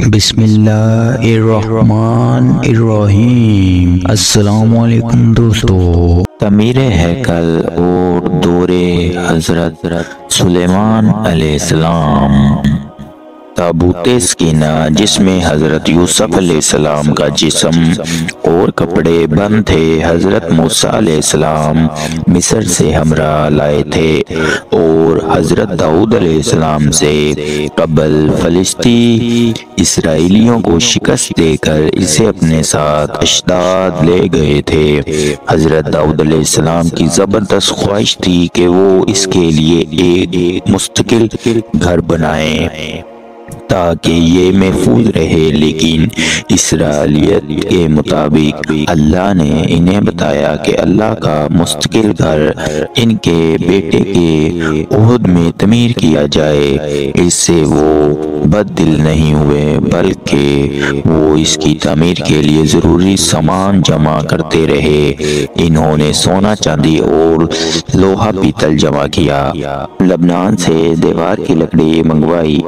بسم اللہ الرحمن الرحیم۔ السلام علیکم دوستو۔ تعمیر ہیکل اور دور حضرت سلیمان علیہ السلام۔ تابوت سکینہ، جس میں حضرت یوسف علیہ السلام کا جسم اور کپڑے بند تھے، حضرت موسیٰ علیہ السلام مصر سے ہمراہ لائے تھے اور حضرت داؤد علیہ السلام سے قبل فلسطینی اسرائیلیوں کو شکست دے کر اسے اپنے ساتھ اشداد لے گئے تھے۔ حضرت داؤد علیہ السلام کی زبردست خواہش تھی کہ وہ اس کے لیے ایک مستقل گھر بنائیں تاکہ یہ محفوظ رہے، لیکن اسرائیلیت کے مطابق اللہ نے انہیں بتایا کہ اللہ کا مستقل گھر ان کے بیٹے کے عہد میں تعمیر کیا جائے۔ اس سے وہ بد دل نہیں ہوئے، بلکہ وہ اس کی تعمیر کے لیے ضروری سامان جمع کرتے رہے۔ انہوں نے سونا، چاندی اور لوہا پیتل جمع کیا، لبنان سے دیوار کی لکڑی منگوائی،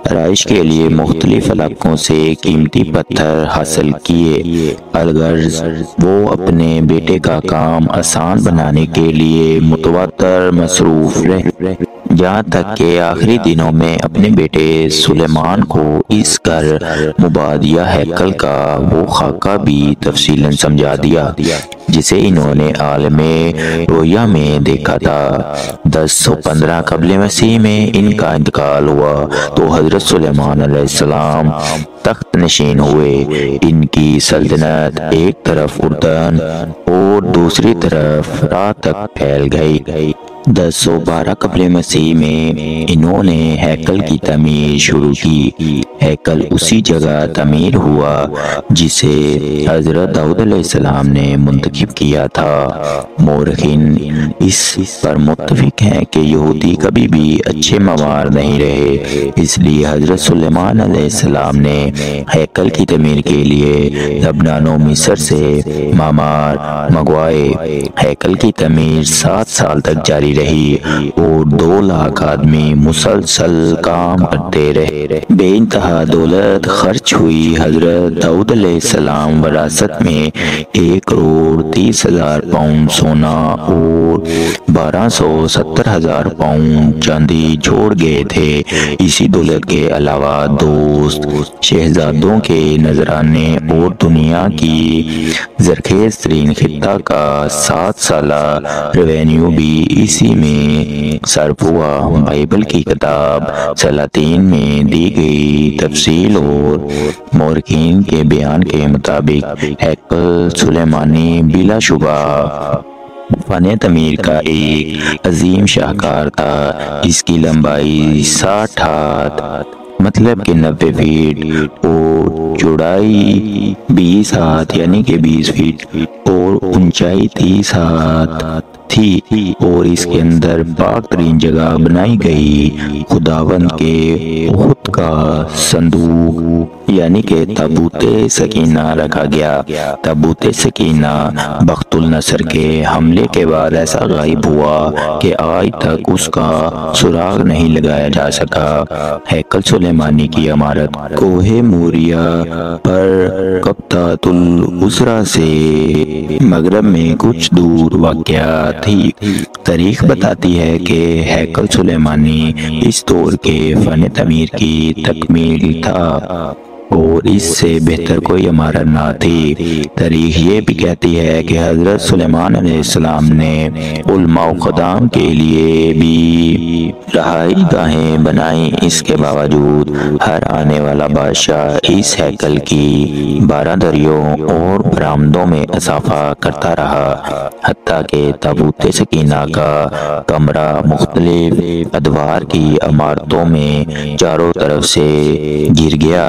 آرائش کے لیے مختلف علاقوں سے قیمتی پتھر حاصل کیے۔ الغرض وہ اپنے بیٹے کا کام آسان بنانے کے لیے متواتر مصروف رہے، جہاں تک کہ آخری دنوں میں اپنے بیٹے سلیمان کو اس گھر مبادیہ ہیکل کا وہ خاکہ بھی تفصیلاً سمجھا دیا جسے انہوں نے عالم رویا میں دیکھا تھا۔ 1015 قبل مسیح میں ان کا انتقال ہوا تو حضرت سلیمان علیہ السلام تخت نشین ہوئے۔ ان کی سلطنت ایک طرف اردن اور دوسری طرف راہ تک پھیل گئی۔ 1012 قبل مسیح میں انہوں نے ہیکل کی تعمیر شروع کی۔ ہیکل اسی جگہ تعمیر ہوا جسے حضرت داؤد علیہ السلام نے منتخب کیا تھا۔ مورخین اس پر متفق ہیں کہ یہودی کبھی بھی اچھے معمار نہیں رہے، اس لیے حضرت سلیمان علیہ السلام نے ہیکل کی تعمیر کے لیے لبنان و مصر سے معمار منگوائے۔ ہیکل کی تعمیر 7 سال تک جاری رہی اور 2 لاکھ آدمی مسلسل کام کرتے رہے۔ بے انتہا دولت خرچ ہوئی۔ حضرت داؤد علیہ السلام وراثت میں 1,30,000 پاؤنڈ سونا اور 12,70,000 پاؤنڈ چاندی چھوڑ گئے تھے۔ اسی دولت کے علاوہ دوست شہزادوں کے نذرانے اور دنیا کی زرخیز ترین خطہ کا 7 سالہ ریونیو بھی اسی میں صرف ہوا۔ بائبل کی کتاب سلاطین میں دی گئی تفصیل اور مورخین کے بیان کے مطابق ہیکل سلیمانی بلا شبہ فن تعمیر کا ایک عظیم شاہکار تھا۔ اس کی لمبائی 60 ہاتھ مطلب کہ 90 فیٹ اور چوڑائی 20 ہاتھ یعنی کہ 20 فیٹ اور اونچائی 30 ہاتھ تھی اور اس کے اندر پاک ترین جگہ بنائی گئی۔ خداوند کے عہد کا صندوق یعنی کہ تابوت سکینہ رکھا گیا۔ تابوت سکینہ بخت النصر کے حملے کے بعد ایسا غائب ہوا کہ آج تک اس کا سراغ نہیں لگایا جا سکا۔ ہیکل سلیمانی کی عمارت کوہ موریہ پر قبۃ العذرا سے مغرب میں کچھ دور واقع تھی۔ تاریخ بتاتی ہے کہ ہیکل سلیمانی اس دور کے فن تعمیر کی تکمیل تھا اور اس سے بہتر کوئی عمارت نہ تھی۔ تاریخ یہ بھی کہتی ہے کہ حضرت سلیمان علیہ السلام نے علماء و خدام کے لیے بھی رہائش گاہیں بنائیں۔ اس کے باوجود ہر آنے والا بادشاہ اس ہیکل کی بارادریوں اور برآمدوں میں اضافہ کرتا رہا، حتیٰ کہ تابوت سکینہ کا کمرہ مختلف ادوار کی عمارتوں میں چاروں طرف سے گر گیا۔